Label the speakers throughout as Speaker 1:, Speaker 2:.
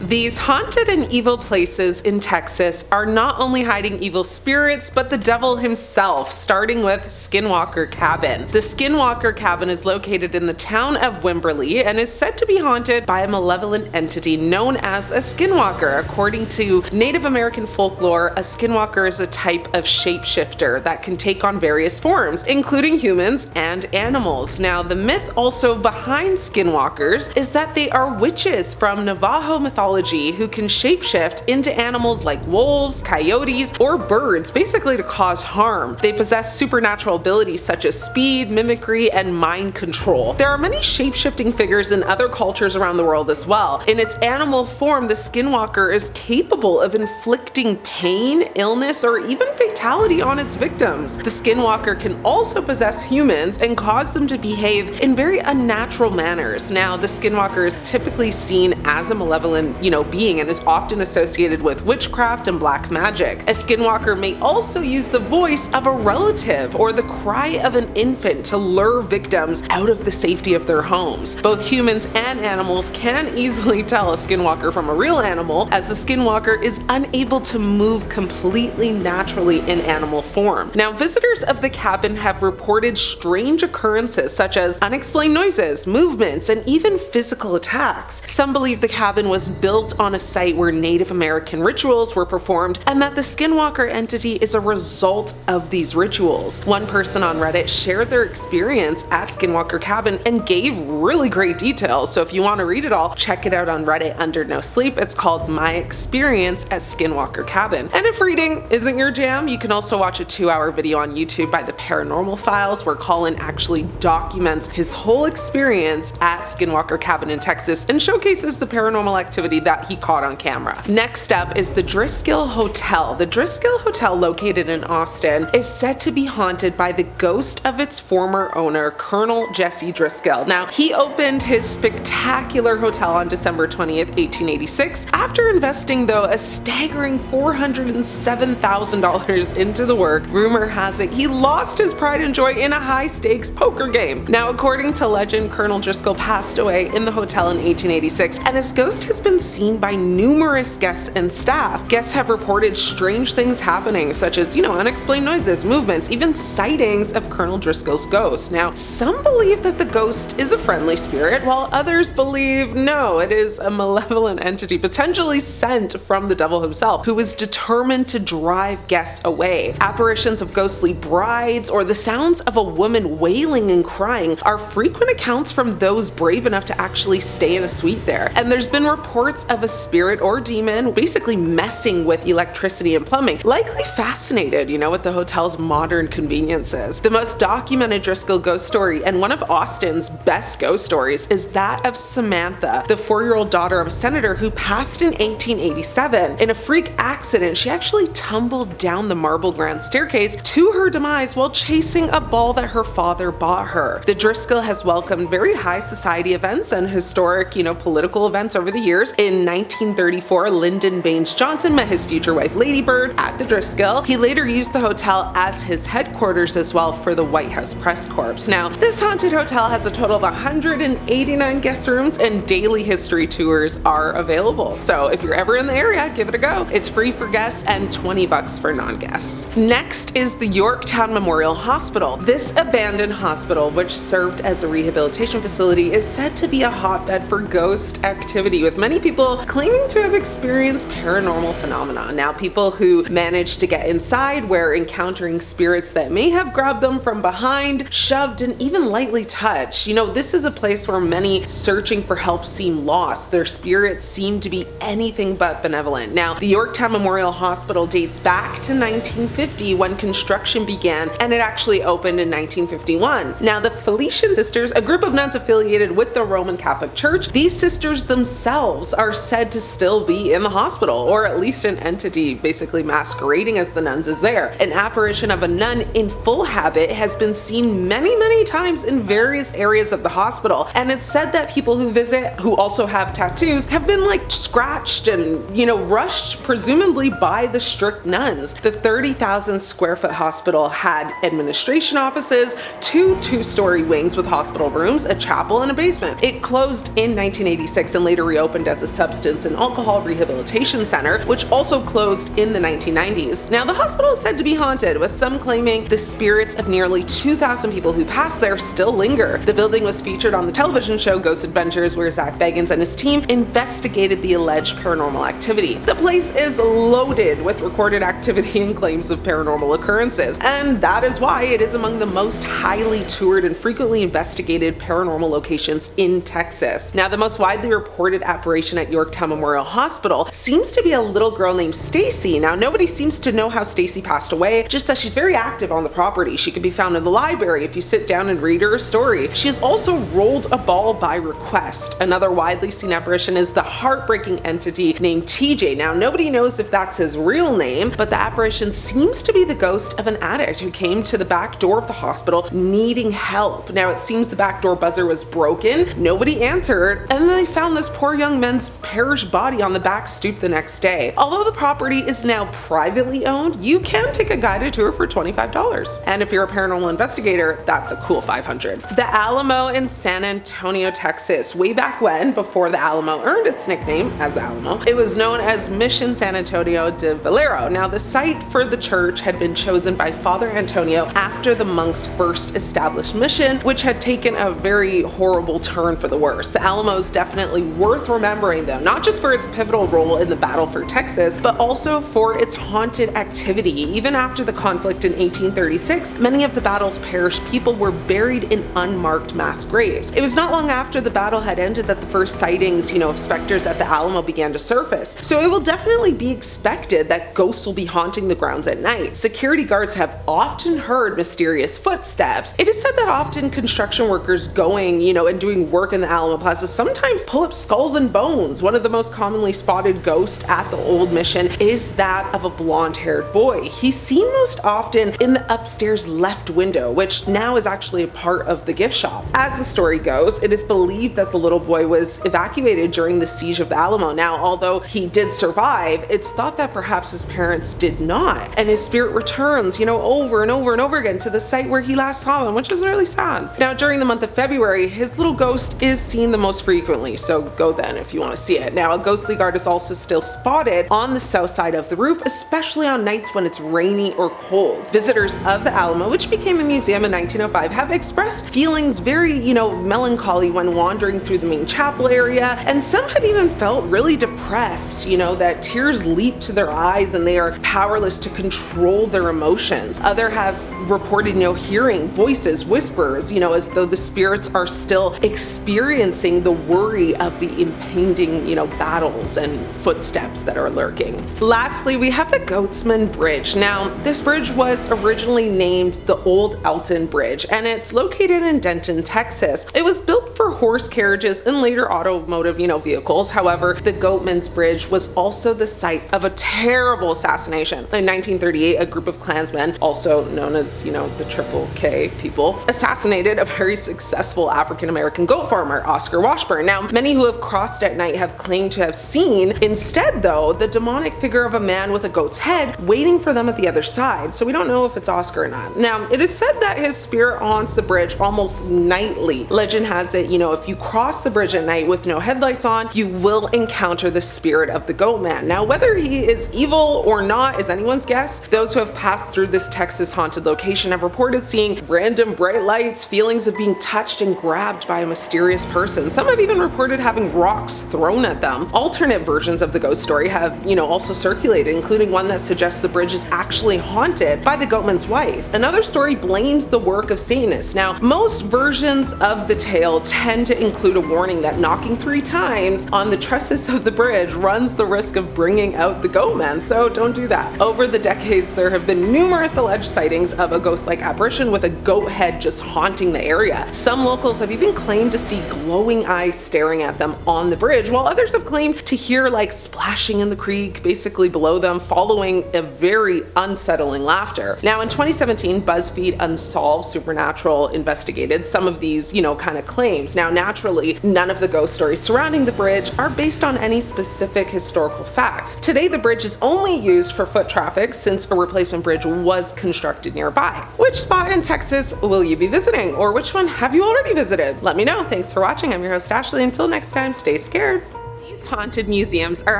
Speaker 1: These haunted and evil places in Texas are not only hiding evil spirits, but the devil himself, starting with Skinwalker Cabin. The Skinwalker Cabin is located in the town of Wimberley and is said to be haunted by a malevolent entity known as a skinwalker. According to Native American folklore, a skinwalker is a type of shapeshifter that can take on various forms, including humans and animals. Now, the myth also behind skinwalkers is that they are witches from Navajo mythology who can shapeshift into animals like wolves, coyotes, or birds, basically to cause harm. They possess supernatural abilities such as speed, mimicry, and mind control. There are many shapeshifting figures in other cultures around the world as well. In its animal form, the skinwalker is capable of inflicting pain, illness, or even fatality on its victims. The skinwalker can also possess humans and cause them to behave in very unnatural manners. Now, the skinwalker is typically seen as a malevolent being and is often associated with witchcraft and black magic. A skinwalker may also use the voice of a relative or the cry of an infant to lure victims out of the safety of their homes. Both humans and animals can easily tell a skinwalker from a real animal, as the skinwalker is unable to move completely naturally in animal form. Now, visitors of the cabin have reported strange occurrences such as unexplained noises, movements, and even physical attacks. Some believe the cabin was built on a site where Native American rituals were performed and that the skinwalker entity is a result of these rituals. One person on Reddit shared their experience at Skinwalker Cabin and gave really great details, so if you want to read it all, check it out on Reddit under No Sleep. It's called My Experience at Skinwalker Cabin. And if reading isn't your jam, you can also watch a 2-hour video on YouTube by the Paranormal Files where Colin actually documents his whole experience at Skinwalker Cabin in Texas and showcases the paranormal activity that he caught on camera. Next up is the Driskill Hotel. The Driskill Hotel, located in Austin, is said to be haunted by the ghost of its former owner, Colonel Jesse Driskill. Now, he opened his spectacular hotel on December 20th, 1886, after investing, though, a staggering $407,000 into the work. Rumor has it he lost his pride and joy in a high-stakes poker game. Now, according to legend, Colonel Driskill passed away in the hotel in 1886, and his ghost has been seen by numerous guests and staff. Guests have reported strange things happening, such as, unexplained noises, movements, even sightings of Colonel Driskill's ghost. Now, some believe that the ghost is a friendly spirit, while others believe no, it is a malevolent entity, potentially sent from the devil himself, who is determined to drive guests away. Apparitions of ghostly brides or the sounds of a woman wailing and crying are frequent accounts from those brave enough to actually stay in a suite there. And there's been reports of a spirit or demon basically messing with electricity and plumbing, likely fascinated, with the hotel's modern conveniences. The most documented Driskill ghost story, and one of Austin's best ghost stories, is that of Samantha, the 4-year-old daughter of a senator who passed in 1887. In a freak accident, she actually tumbled down the marble grand staircase to her demise while chasing a ball that her father bought her. The Driskill has welcomed very high society events and historic, political events over the years. In 1934, Lyndon Baines Johnson met his future wife Lady Bird at the Driskill. He later used the hotel as his headquarters as well for the White House Press Corps. Now, this haunted hotel has a total of 189 guest rooms and daily history tours are available. So if you're ever in the area, give it a go. It's free for guests and $20 for non-guests. Next is the Yorktown Memorial Hospital. This abandoned hospital, which served as a rehabilitation facility, is said to be a hotbed for ghost activity, with many people claiming to have experienced paranormal phenomena. Now, people who managed to get inside were encountering spirits that may have grabbed them from behind, shoved, and even lightly touched. This is a place where many searching for help seem lost. Their spirits seem to be anything but benevolent. Now, the Yorktown Memorial Hospital dates back to 1950 when construction began, and it actually opened in 1951. Now, the Felician Sisters, a group of nuns affiliated with the Roman Catholic Church, these sisters themselves are said to still be in the hospital, or at least an entity basically masquerading as the nuns is there. An apparition of a nun in full habit has been seen many times in various areas of the hospital, and it's said that people who visit who also have tattoos have been scratched and rushed presumably by the strict nuns. The 30,000 square foot hospital had administration offices, two 2-story wings with hospital rooms, a chapel, and a basement. It closed in 1986 and later reopened as a Substance and Alcohol Rehabilitation Center, which also closed in the 1990s. Now, the hospital is said to be haunted, with some claiming the spirits of nearly 2,000 people who passed there still linger. The building was featured on the television show Ghost Adventures, where Zach Bagans and his team investigated the alleged paranormal activity. The place is loaded with recorded activity and claims of paranormal occurrences, and that is why it is among the most highly toured and frequently investigated paranormal locations in Texas. Now, the most widely reported apparition at Yorktown Memorial Hospital seems to be a little girl named Stacy. Now, nobody seems to know how Stacy passed away, just that she's very active on the property. She can be found in the library if you sit down and read her story. She has also rolled a ball by request. Another widely seen apparition is the heartbreaking entity named TJ. Now, nobody knows if that's his real name, but the apparition seems to be the ghost of an addict who came to the back door of the hospital needing help. Now, it seems the back door buzzer was broken, nobody answered, and then they found this poor young man's perished body on the back stoop the next day. Although the property is now privately owned, you can take a guided tour for $25. And if you're a paranormal investigator, that's a cool $500. The Alamo in San Antonio, Texas. Way back when, before the Alamo earned its nickname as the Alamo, it was known as Mission San Antonio de Valero. Now, the site for the church had been chosen by Father Antonio after the monks' first established mission, which had taken a very horrible turn for the worse. The Alamo is definitely worth remembering, though, not just for its pivotal role in the battle for Texas, but also for its haunted activity. Even after the conflict in 1836, many of the battle's perished people were buried in unmarked mass graves. It was not long after the battle had ended that the first sightings, of specters at the Alamo began to surface. So it will definitely be expected that ghosts will be haunting the grounds at night. Security guards have often heard mysterious footsteps. It is said that often construction workers going, and doing work in the Alamo Plaza sometimes pull up skulls and bones. One of the most commonly spotted ghosts at the old mission is that of a blonde-haired boy. He's seen most often in the upstairs left window, which now is actually a part of the gift shop. As the story goes, it is believed that the little boy was evacuated during the siege of the Alamo. Now, although he did survive, it's thought that perhaps his parents did not, and his spirit returns, over and over and over again to the site where he last saw them, which is really sad. Now, during the month of February, his little ghost is seen the most frequently, so go then if you want to see it. Now, a ghostly guard is also still spotted on the south side of the roof, especially on nights when it's rainy or cold. Visitors of the Alamo, which became a museum in 1905, have expressed feelings very, melancholy when wandering through the main chapel area, and some have even felt really depressed, that tears leap to their eyes and they are powerless to control their emotions. Others have reported, hearing voices, whispers, as though the spirits are still experiencing the worry of the impending, battles and footsteps that are lurking. Lastly, we have the Goatman Bridge. Now, this bridge was originally named the Old Elton Bridge, and it's located in Denton, Texas. It was built for horse carriages and later automotive, vehicles. However, the Goatman's Bridge was also the site of a terrible assassination. In 1938, a group of Klansmen, also known as, the Triple K people, assassinated a very successful African-American goat farmer, Oscar Washburn. Now, many who have crossed at night have claimed to have seen, instead though, the demonic figure of a man with a goat's head waiting for them at the other side. So we don't know if it's Oscar or not. Now, it is said that his spirit haunts the bridge almost nightly. Legend has it, if you cross the bridge at night with no headlights on, you will encounter the spirit of the Goatman. Now, whether he is evil or not is anyone's guess. Those who have passed through this Texas haunted location have reported seeing random bright lights, feelings of being touched and grabbed by a mysterious person. Some have even reported having rocks thrown at them. Alternate versions of the ghost story have, also circulated, including one that suggests the bridge is actually haunted by the Goatman's wife. Another story blames the work of Satanists. Now, most versions of the tale tend to include a warning that knocking 3 times on the trusses of the bridge runs the risk of bringing out the Goatman, so don't do that. Over the decades, there have been numerous alleged sightings of a ghost-like apparition with a goat head just haunting the area. Some locals have even claimed to see glowing eyes staring at them on the bridge, while others have claimed to hear splashing in the creek basically below them, following a very unsettling laughter. Now, in 2017, BuzzFeed Unsolved Supernatural investigated some of these, kind of claims. Now, naturally, none of the ghost stories surrounding the bridge are based on any specific historical facts. Today, the bridge is only used for foot traffic since a replacement bridge was constructed nearby. Which spot in Texas will you be visiting, or which one have you already visited? Let me know. Thanks for watching. I'm your host, Ashley. Until next time, stay scared. These haunted museums are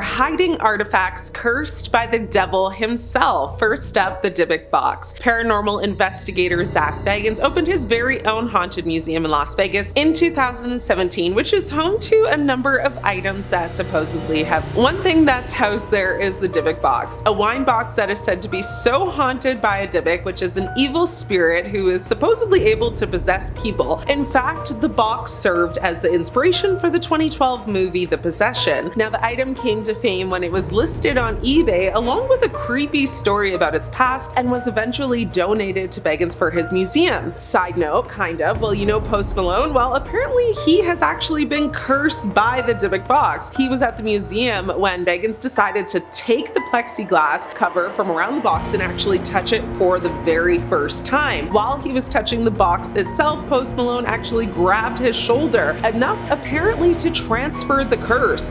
Speaker 1: hiding artifacts cursed by the devil himself. First up, the Dybbuk box. Paranormal investigator Zach Bagans opened his very own haunted museum in Las Vegas in 2017, which is home to a number of items that supposedly have. One thing that's housed there is the Dybbuk box, a wine box that is said to be so haunted by a Dybbuk, which is an evil spirit who is supposedly able to possess people. In fact, the box served as the inspiration for the 2012 movie The Possession. Now, the item came to fame when it was listed on eBay along with a creepy story about its past and was eventually donated to Bagans for his museum. Side note, kind of, well, you know Post Malone? Well, apparently he has actually been cursed by the Dybbuk box. He was at the museum when Bagans decided to take the plexiglass cover from around the box and actually touch it for the very first time. While he was touching the box itself, Post Malone actually grabbed his shoulder, enough apparently to transfer the curse.